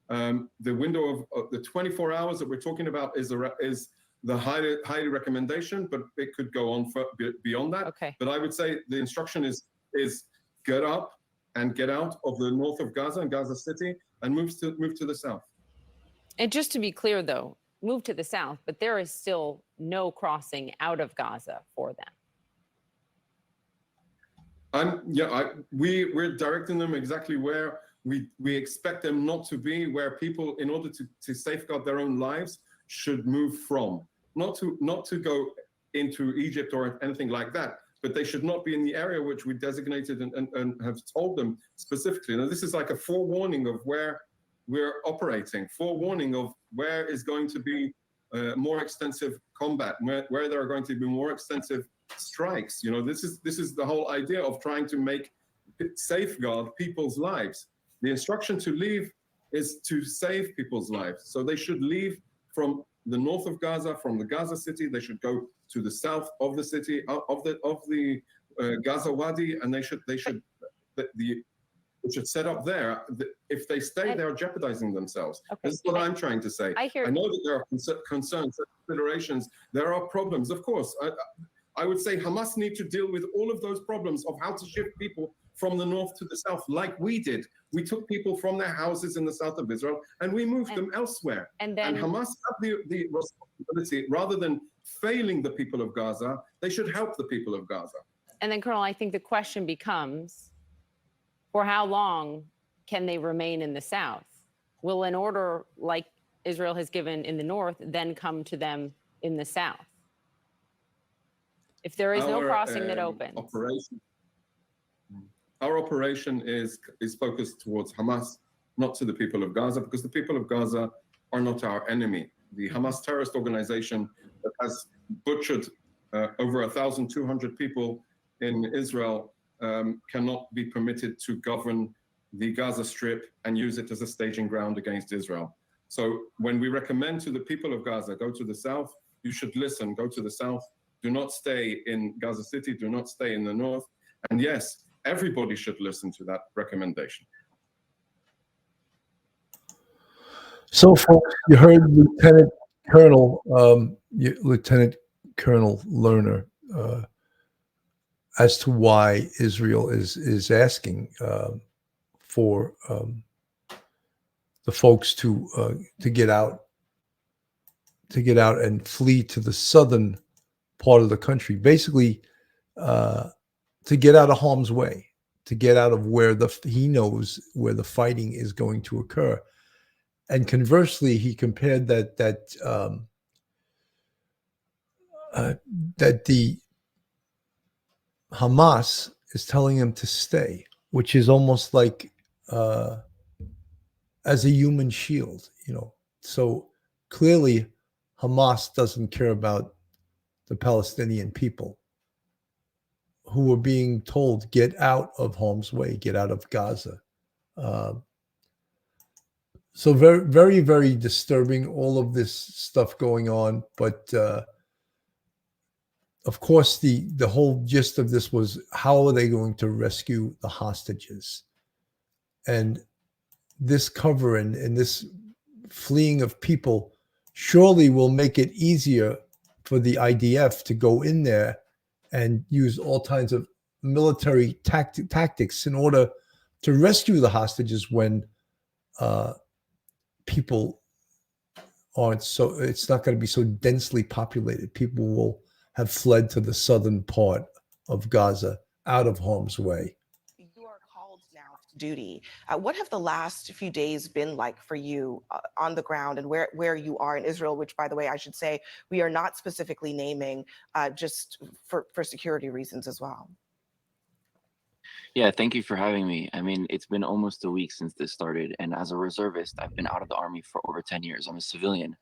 The window of the 24 hours that we're talking about is the highly recommendation, but it could go on beyond that. Okay. But I would say the instruction is get up and get out of the north of Gaza and Gaza City and move to the south. And just to be clear, though, move to the south, but there is still no crossing out of Gaza for them. We're directing them exactly where we expect them not to be, where people, in order to safeguard their own lives, should move from. Not to go into Egypt or anything like that, but they should not be in the area which we designated and have told them specifically. Now, this is like a forewarning of where we're operating, forewarning of where is going to be more extensive combat, where there are going to be more extensive strikes. You know, this is the whole idea of trying to safeguard people's lives. The instruction to leave is to save people's lives. So they should leave from the north of Gaza, from the Gaza city. They should go to the south of the city, of the Gaza Wadi, and they should set up there. If they stay, they're jeopardizing themselves. Okay. This is what I'm trying to say. I know that there are concerns, considerations. There are problems, of course. I would say Hamas need to deal with all of those problems of how to shift people from the north to the south, like we did. We took people from their houses in the south of Israel and we moved them elsewhere. And Hamas have the responsibility, rather than failing the people of Gaza, they should help the people of Gaza. And then, Colonel, I think the question becomes, for how long can they remain in the south? Will an order like Israel has given in the north then come to them in the south? If there is no crossing that opens. Our operation is focused towards Hamas, not to the people of Gaza, because the people of Gaza are not our enemy. The Hamas terrorist organization that has butchered over 1,200 people in Israel cannot be permitted to govern the Gaza Strip and use it as a staging ground against Israel. So when we recommend to the people of Gaza, go to the south, you should listen, go to the south. Do not stay in Gaza City, do not stay in the north. And yes, everybody should listen to that recommendation. So, folks, you heard Lieutenant Colonel Lerner as to why Israel is asking for the folks to get out and flee to the southern part of the country, basically to get out of harm's way, to get out of where he knows where the fighting is going to occur. And conversely, he compared that the Hamas is telling him to stay, which is almost like as a human shield, So clearly, Hamas doesn't care about the Palestinian people who are being told, get out of harm's way, get out of Gaza. So very, very, very disturbing, all of this stuff going on. But of course, the whole gist of this was, how are they going to rescue the hostages? And this cover and this fleeing of people surely will make it easier for the IDF to go in there and use all kinds of military tactics in order to rescue the hostages when people aren't so, it's not going to be so densely populated. People will have fled to the southern part of Gaza out of harm's way. You are called now to duty. What have the last few days been like for you on the ground and where you are in Israel, which, by the way, I should say, we are not specifically naming just for security reasons as well? Yeah, thank you for having me. I mean, it's been almost a week since this started, and as a reservist, I've been out of the Army for over 10 years. I'm a civilian.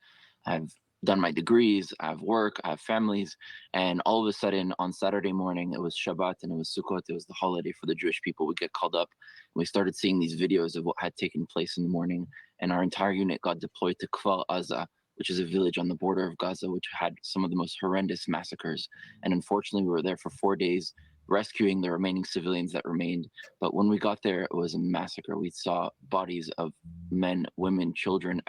I've done my degrees, I have work, I have families, and all of a sudden on Saturday morning, it was Shabbat and it was Sukkot, it was the holiday for the Jewish people. We get called up, and we started seeing these videos of what had taken place in the morning, and our entire unit got deployed to Kfar Aza, which is a village on the border of Gaza, which had some of the most horrendous massacres. And unfortunately, we were there for 4 days, rescuing the remaining civilians that remained. But when we got there, it was a massacre. We saw bodies of men, women, children,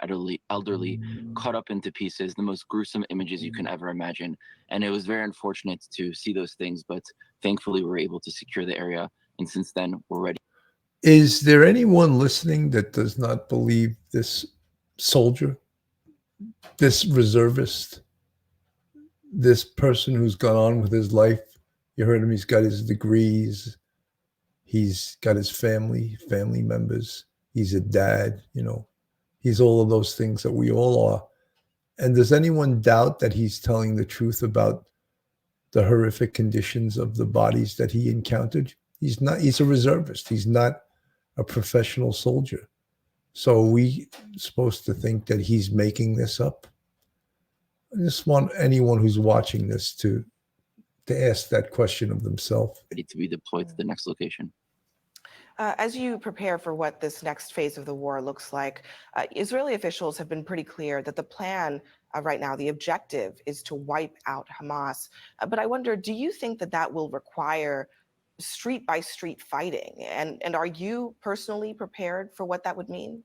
elderly cut up into pieces, the most gruesome images you can ever imagine. And it was very unfortunate to see those things, but thankfully we were able to secure the area. And since then, we're ready. Is there anyone listening that does not believe this soldier, this reservist, this person who's gone on with his life? You heard him, he's got his degrees, he's got his family members, he's a dad, he's all of those things that we all are. And does anyone doubt that he's telling the truth about the horrific conditions of the bodies that he encountered? He's a reservist. He's not a professional soldier. So are we supposed to think that he's making this up? I just want anyone who's watching this to ask that question of themselves. Ready to be deployed to the next location. As you prepare for what this next phase of the war looks like, Israeli officials have been pretty clear that the plan right now, the objective is to wipe out Hamas. But I wonder, do you think that that will require street by street fighting? And are you personally prepared for what that would mean?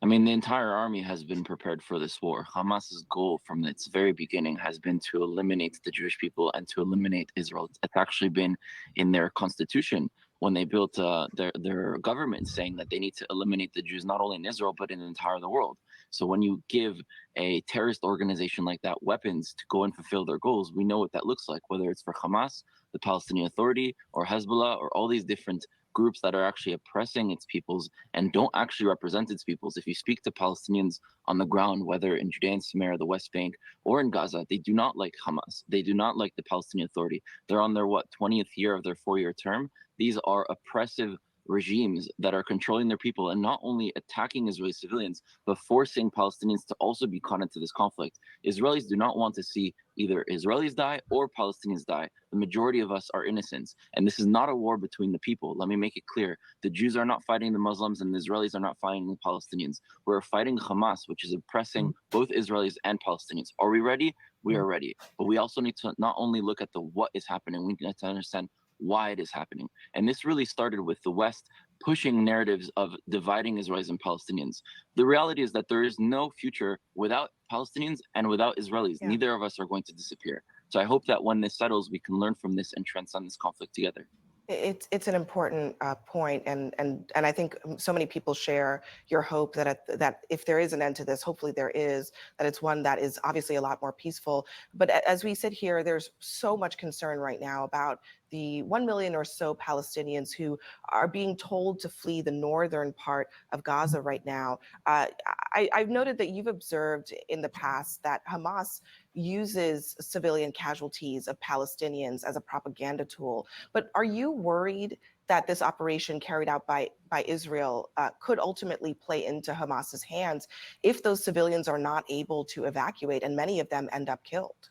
I mean, the entire army has been prepared for this war. Hamas's goal from its very beginning has been to eliminate the Jewish people and to eliminate Israel. It's actually been in their constitution when they built their government, saying that they need to eliminate the Jews not only in Israel, but in the entire world. So when you give a terrorist organization like that weapons to go and fulfill their goals, we know what that looks like, whether it's for Hamas, the Palestinian Authority, or Hezbollah, or all these different groups that are actually oppressing its peoples and don't actually represent its peoples. If you speak to Palestinians on the ground, whether in Judea and Samaria, the West Bank, or in Gaza, they do not like Hamas. They do not like the Palestinian Authority. They're on their 20th year of their 4-year term. These are oppressive regimes that are controlling their people and not only attacking Israeli civilians, but forcing Palestinians to also be caught into this conflict. Israelis do not want to see either Israelis die or Palestinians die. The majority of us are innocents. And this is not a war between the people. Let me make it clear. The Jews are not fighting the Muslims and the Israelis are not fighting the Palestinians. We're fighting Hamas, which is oppressing both Israelis and Palestinians. Are we ready? We are ready. But we also need to not only look at the what is happening, we need to understand why it is happening. And this really started with the West pushing narratives of dividing Israelis and Palestinians. The reality is that there is no future without Palestinians and without Israelis. Yeah. Neither of us are going to disappear. So I hope that when this settles, we can learn from this and transcend this conflict together. It's an important point, and I think so many people share your hope that if there is an end to this, hopefully there is, that it's one that is obviously a lot more peaceful. But as we sit here, there's so much concern right now about the 1 million or so Palestinians who are being told to flee the northern part of Gaza right now. I've noted that you've observed in the past that Hamas uses civilian casualties of Palestinians as a propaganda tool. But are you worried that this operation carried out by Israel could ultimately play into Hamas's hands if those civilians are not able to evacuate and many of them end up killed?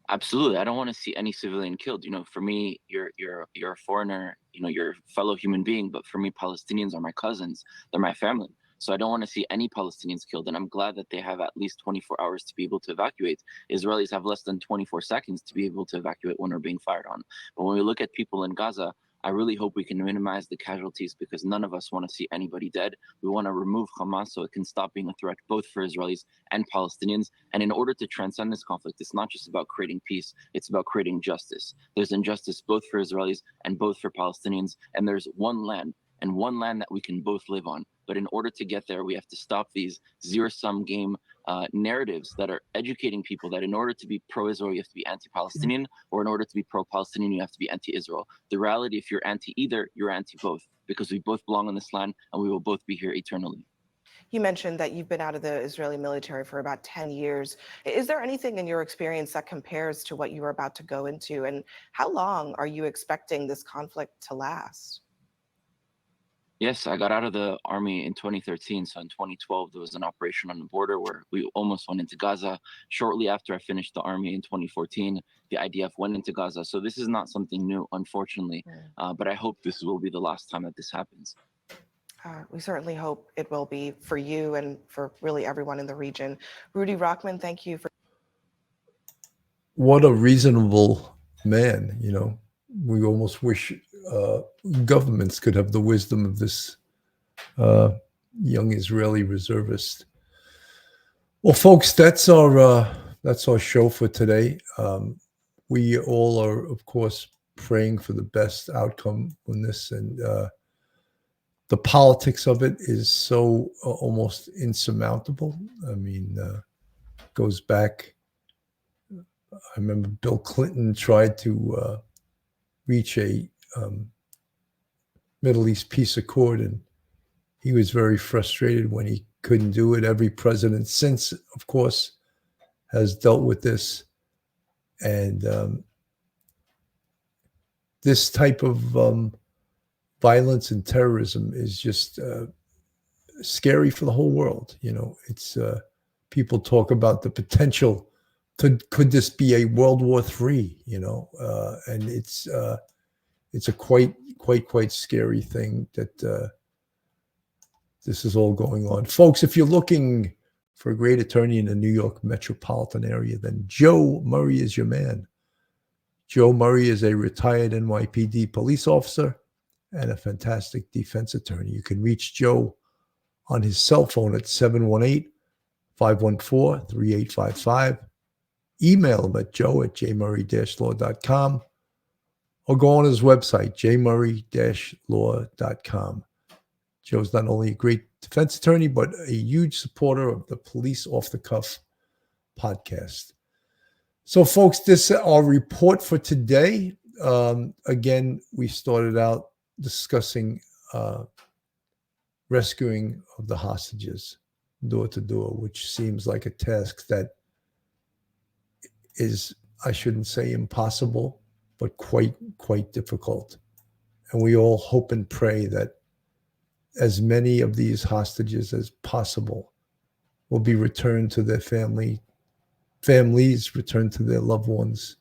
Absolutely. I don't want to see any civilian killed. You know, for me, you're a foreigner, you know, you're a fellow human being, but for me, Palestinians are my cousins. They're my family. So I don't want to see any Palestinians killed. And I'm glad that they have at least 24 hours to be able to evacuate. Israelis have less than 24 seconds to be able to evacuate when they're being fired on. But when we look at people in Gaza, I really hope we can minimize the casualties because none of us want to see anybody dead. We want to remove Hamas so it can stop being a threat both for Israelis and Palestinians. And in order to transcend this conflict, it's not just about creating peace, it's about creating justice. There's injustice both for Israelis and both for Palestinians. And there's one land and one land that we can both live on. But in order to get there, we have to stop these zero-sum game narratives that are educating people that in order to be pro-Israel, you have to be anti-Palestinian, or in order to be pro-Palestinian, you have to be anti-Israel. The reality, if you're anti-either, you're anti-both, because we both belong on this land and we will both be here eternally. You mentioned that you've been out of the Israeli military for about 10 years. Is there anything in your experience that compares to what you are about to go into? And how long are you expecting this conflict to last? Yes, I got out of the army in 2013. So in 2012, there was an operation on the border where we almost went into Gaza. Shortly after I finished the army in 2014, the IDF went into Gaza. So this is not something new, unfortunately. But I hope this will be the last time that this happens. We certainly hope it will be for you and for really everyone in the region. Rudy Rockman, thank you for. What a reasonable man, you know. We almost wish governments could have the wisdom of this young Israeli reservist. Well, folks, that's our show for today. We all are, of course, praying for the best outcome on this, and the politics of it is so almost insurmountable. I mean, goes back. I remember Bill Clinton tried to reach a Middle East peace accord, and he was very frustrated when he couldn't do it. Every president since, of course, has dealt with this. And this type of violence and terrorism is just scary for the whole world. You know, it's people talk about the potential. Could this be a World War III? You know, and it's a quite scary thing that this is all going on. Folks, if you're looking for a great attorney in the New York metropolitan area, then Joe Murray is your man. Joe Murray is a retired NYPD police officer and a fantastic defense attorney. You can reach Joe on his cell phone at 718-514-3855. Email him at joe@jmurray-law.com or go on his website, jmurray-law.com. Joe's not only a great defense attorney, but a huge supporter of the Police Off the Cuff podcast. So, folks, this is our report for today. Again, we started out discussing rescuing of the hostages door to door, which seems like a task that is, I shouldn't say impossible, but quite difficult. And we all hope and pray that as many of these hostages as possible will be returned to their families returned to their loved ones,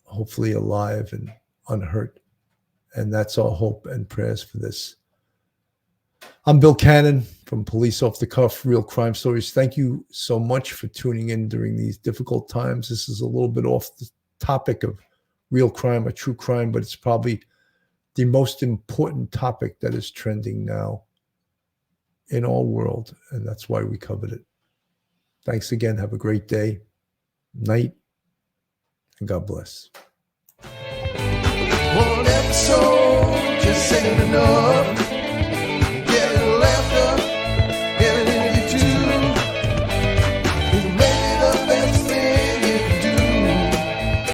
hopefully alive and unhurt. And that's our hope and prayers for this. I'm Bill Cannon from Police Off the Cuff, Real Crime Stories. Thank you so much for tuning in during these difficult times. This is a little bit off the topic of real crime or true crime, but it's probably the most important topic that is trending now in our world, and that's why we covered it. Thanks again. Have a great day, night, and God bless. One episode